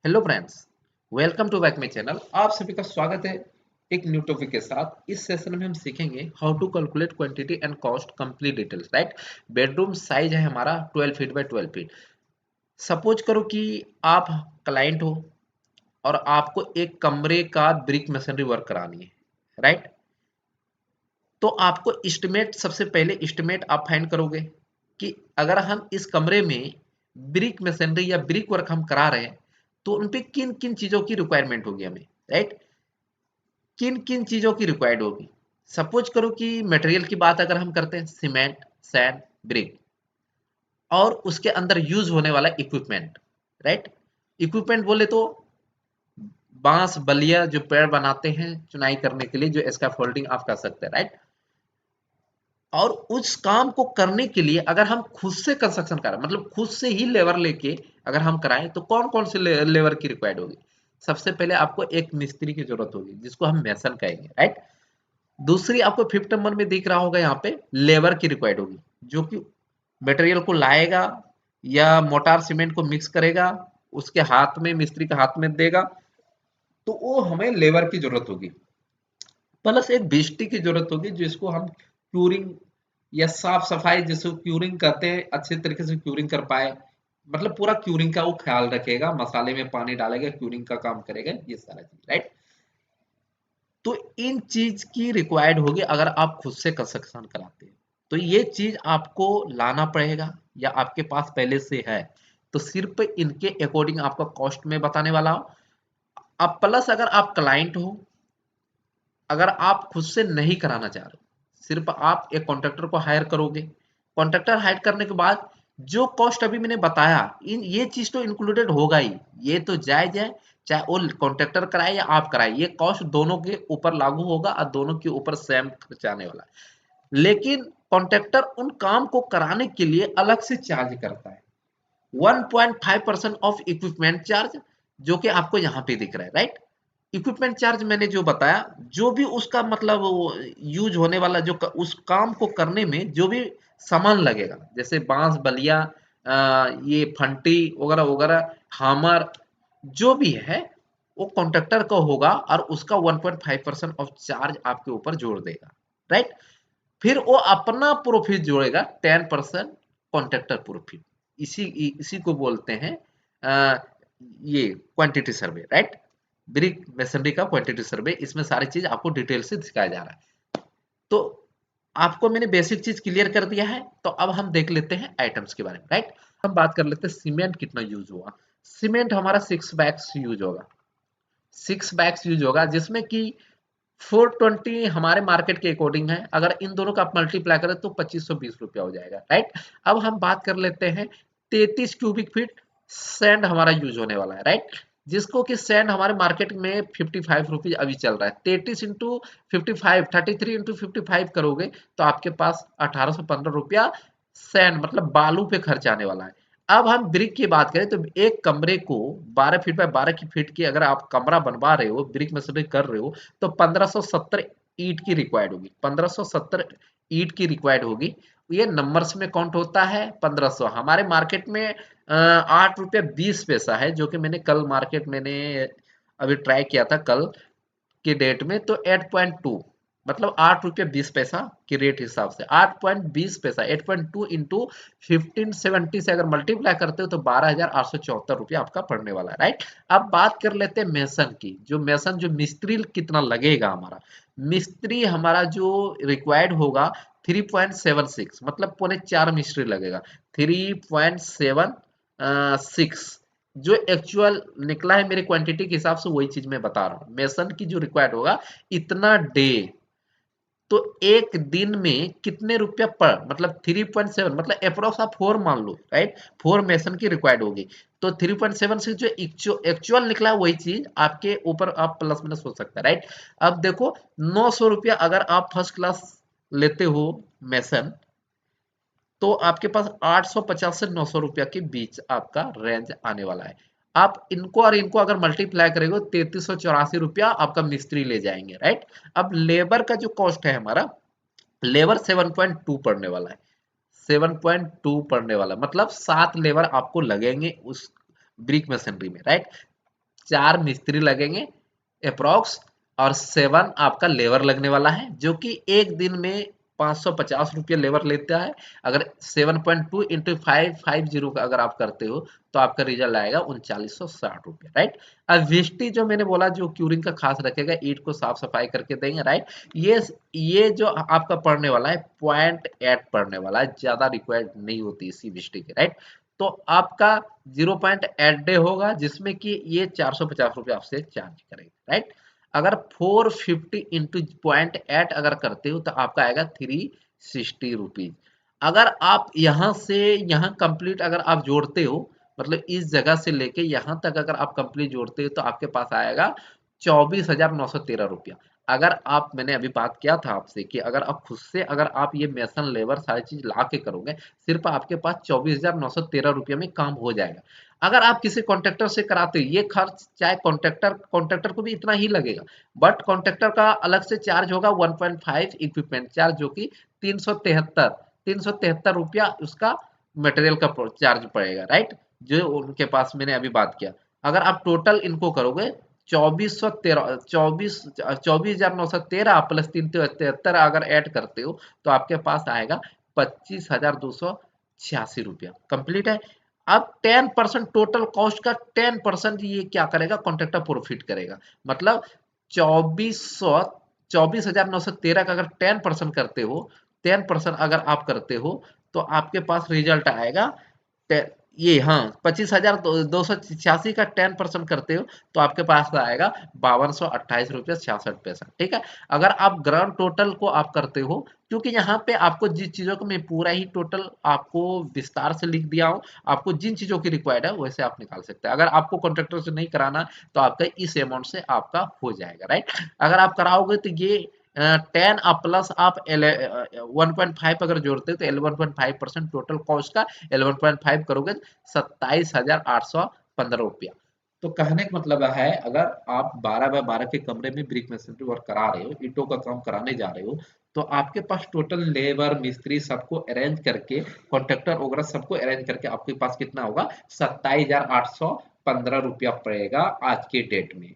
Hello friends, welcome to back my channel. आप सभी का स्वागत है एक न्यू टॉपिक के साथ। इस सेशन में हम सीखेंगे how to calculate quantity and cost complete details. Right, bedroom size है हमारा 12 फीट बाय 12 फीट। सपोज करो कि आप क्लाइंट हो और आपको एक कमरे का ब्रिक मशीनरी वर्क करानी है। राइट, तो आपको एस्टिमेट, सबसे एस्टिमेट आप फाइंड करोगे कि अगर हम इस कमरे में ब्रिक मशीनरी या ब्रिक वर्क हम करा रहे हैं तो उन पे किन किन चीजों की रिक्वायरमेंट होगी हमें। राइट, किन किन चीजों की रिक्वायर्ड होगी। सपोज करो कि मटेरियल की बात अगर हम करते हैं, सीमेंट, सैंड, ब्रिक, और उसके अंदर यूज होने वाला इक्विपमेंट। राइट, इक्विपमेंट बोले तो बांस बलिया जो पेड़ बनाते हैं चुनाई करने के लिए, जो स्कैफोल्डिंग आप कर सकते हैं। राइट, और उस काम को करने के लिए अगर हम खुद से कंस्ट्रक्शन कराएं, मतलब खुद से ही लेबर लेके अगर हम कराएं तो कौन कौन से लेबर की रिक्वायर्ड होगी। सबसे पहले आपको एक मिस्त्री की जरूरत होगी जिसको हम मैसन कहेंगे। राइट, दूसरी आपको फिफ्थ नंबर में दिख रहा होगा, यहाँ पे लेबर की रिक्वायर्ड होगी जो कि मटेरियल को लाएगा या मोटार सीमेंट को मिक्स करेगा, उसके हाथ में, मिस्त्री के हाथ में देगा, तो वो हमें लेबर की जरूरत होगी। प्लस एक भिष्टी की जरूरत होगी जिसको हम क्यूरिंग या साफ सफाई, जिसको क्यूरिंग कहते हैं, अच्छे तरीके से क्यूरिंग कर पाए, मतलब पूरा क्यूरिंग का वो ख्याल रखेगा, मसाले में पानी डालेगा, क्यूरिंग का काम करेगा, ये सारा चीज। राइट, तो इन चीज की रिक्वायर्ड होगी अगर आप खुद से कंस्ट्रक्शन कराते हैं, तो ये चीज आपको लाना पड़ेगा या आपके पास पहले से है, तो सिर्फ इनके अकॉर्डिंग आपका कॉस्ट में बताने वाला हूं। अब प्लस अगर आप क्लाइंट हो, अगर आप खुद से नहीं कराना चाह रहे हो, सिर्फ आप एक कॉन्ट्रैक्टर को हायर करोगे, कॉन्ट्रैक्टर हायर करने के बाद जो कॉस्ट अभी मैंने बताया, इन ये चीज तो इंक्लूडेड होगा ही, ये तो जायज है, चाहे वो कॉन्ट्रैक्टर कराए या आप कराए, ये कॉस्ट दोनों के ऊपर लागू होगा और दोनों के ऊपर सेम खर्चा आने वाला है। लेकिन कॉन्ट्रैक्टर उन काम को कराने के लिए अलग से चार्ज करता है, 1.5% ऑफ इक्विपमेंट चार्ज, जो कि आपको यहाँ पे दिख रहा है। राइट, इक्विपमेंट चार्ज मैंने जो बताया, जो भी उसका मतलब यूज होने वाला, जो उस काम को करने में जो भी सामान लगेगा, जैसे बांस बलिया, ये फंटी वगैरह वगैरह, हामर, जो भी है वो कॉन्ट्रैक्टर का होगा और उसका 1.5% ऑफ चार्ज आपके ऊपर जोड़ देगा। राइट, फिर वो अपना प्रॉफिट जोड़ेगा 10% कॉन्ट्रैक्टर प्रॉफिट। इसी इसी को बोलते हैं अ, ये quantity survey. Right, brick masonry का क्वांटिटी सर्वे, इसमें सारी चीज आपको डिटेल से दिखाया जा रहा है। तो आपको मैंने बेसिक चीज क्लियर कर दिया है, तो अब हम देख लेते हैं आइटम्स के बारे में। राइट, हम बात कर लेते हैं सीमेंट कितना यूज हुआ। सीमेंट हमारा 6 बैग्स यूज होगा, 6 बैग्स यूज होगा, जिसमें कि 420 हमारे मार्केट के अकॉर्डिंग है, अगर इन दोनों का आप मल्टीप्लाई करें तो 2520 रुपया हो जाएगा। राइट, अब हम बात कर लेते हैं 33 क्यूबिक फीट सैंड हमारा यूज होने वाला है। राइट, जिसको कि सैंड हमारे मार्केट में 55 रुपीज अभी चल रहा है। 33 इंटू 55, 33 इंटू 55 करोगे तो आपके पास 1815 रुपया सैंड मतलब बालू पे खर्च आने वाला है। अब हम ब्रिक की बात करें तो एक कमरे को 12 फीट बाय 12 की फीट की अगर आप कमरा बनवा रहे हो, ब्रिक मशीनरी कर रहे हो, तो 1570 ईंट की रिक्वायर्ड होगी, 1570 ईंट की रिक्वायर्ड होगी। ये नंबर्स में काउंट होता है 1500। हमारे मार्केट में 8 रुपया 20 पैसा है, जो कि मैंने अभी ट्राई किया था कल के डेट में, तो 8.2, मतलब 8 रुपया 20 पैसा के रेट हिसाब से 8.20 पैसा, 8.2 इंटू 1570 से अगर मल्टीप्लाई करते हो तो 12,874 रुपया आपका पड़ने वाला है। राइट, अब बात कर लेते हैं मेसन की। जो मेसन, जो मिस्त्री कितना लगेगा हमारा, मिस्त्री हमारा जो रिक्वायर्ड होगा 3.76, मतलब 4.5 मिस्त्री लगेगा। 3.76 जो एक्चुअल निकला है मेरे क्वांटिटी के हिसाब से, वही चीज मैं बता रहा हूँ। मेसन की जो रिक्वायर्ड होगा इतना डे, तो एक दिन में कितने रुपया पर, मतलब 3.7, मतलब अप्रोक्स आप 4 मान लो। राइट, 4 मेसन की रिक्वायर्ड होगी, तो 3.7 से जो एक्चुअल निकला वही चीज आपके ऊपर आप प्लस माइनस हो सकता है। राइट, अब देखो 900 रुपया अगर आप फर्स्ट क्लास लेते हो मेसन, तो आपके पास 850 से 900 रुपया के बीच आपका रेंज आने वाला है। आप इनको और इनको अगर मल्टीप्लाई करेंगे 3384 रुपया आपका मिस्त्री ले जाएंगे। राइट, अब लेबर का जो कॉस्ट है हमारा, लेबर 7.2 पड़ने वाला है, 7.2 पड़ने वाला, मतलब 7 लेबर आपको लगेंगे उस ब्रिक मशीनरी में। राइट, 4 मिस्त्री लगेंगे अप्रोक्स, और 7 आपका लेबर लगने वाला है, जो कि एक दिन में 550 रुपये लेबर लेता है। अगर 7.2 इंटू 550 का अगर आप करते हो तो आपका रिजल्ट आएगा 3960 रुपये, राइट। अब वीएसटी जो मैंने बोला, जो क्यूरिंग का खास रखेगा, ईट को साफ सफाई करके देंगे, राइट। ये जो आपका पढ़ने वाला है 0.8 पढ़ने वाला है, ज्यादा रिक्वायर्ड नहीं होती इसी वीएसटी की, राइट। तो आपका 0.8 डे होगा, जिसमें कि ये 450 रुपये आपसे चार्ज करेगा, राइट। अगर 450 इंटू 0.8 अगर करते हो तो आपका आएगा 360 रुपीज। अगर आप यहाँ से यहाँ कंप्लीट अगर आप जोड़ते हो, मतलब इस जगह से लेके यहाँ तक अगर आप कंप्लीट जोड़ते हो तो आपके पास आएगा 24,913 रुपया। अगर आप, मैंने अभी बात किया था आपसे कि अगर आप खुद से अगर आप ये मेसन लेबर सारी चीज ला के करोगे, सिर्फ आपके पास 24,913 रुपये में काम हो जाएगा। अगर आप किसी कॉन्ट्रैक्टर से कराते हो, ये खर्च चाहे कॉन्ट्रैक्टर को भी इतना ही लगेगा, बट कॉन्ट्रैक्टर का अलग से चार्ज होगा 1.5 इक्विपमेंट चार्ज, जो कि 373 रुपया उसका मटेरियल का चार्ज पड़ेगा, राइट। जो उनके पास मैंने अभी बात किया, अगर आप टोटल इनको करोगे 24,913 प्लस 373 अगर ऐड करते हो तो आपके पास आएगा 25,286 रुपया। कंप्लीट है। अब 10% टोटल कॉस्ट का 10% ये क्या करेगा, कॉन्ट्रैक्टर प्रॉफिट करेगा। मतलब 24,913 का अगर 10% करते हो, 10% अगर आप करते हो तो आपके पास रिजल्ट आएगा ये, हाँ, 25,286 का 10% करते हो तो आपके पास आएगा 5228 रुपये 66 पैसा, ठीक है। अगर आप ग्रांड टोटल को आप करते हो, क्योंकि यहाँ पे आपको जिस चीजों को मैं पूरा ही टोटल आपको विस्तार से लिख दिया हूँ, आपको जिन चीजों की रिक्वायर्ड है वैसे आप निकाल सकते हैं। अगर आपको कॉन्ट्रैक्टर से नहीं कराना तो आपका इस अमाउंट से आपका हो जाएगा, राइट। अगर आप कराओगे तो ये 10 प्लस आप 1.5 अगर जोड़ते हो तो 11.5% टोटल कॉस्ट का 11.5 करोगे 27,815 रुपया। तो कहने का मतलब है, अगर आप 12 बाय 12 के कमरे में ब्रिक मैसनरी वर्क करा रहे हो, ईंटों का काम कराने जा रहे हो, तो आपके पास टोटल लेबर मिस्त्री सबको अरेंज करके, कॉन्ट्रैक्टर वगैरह सबको अरेंज करके आपके पास कितना होगा, 27,815 रुपया पड़ेगा आज के डेट में।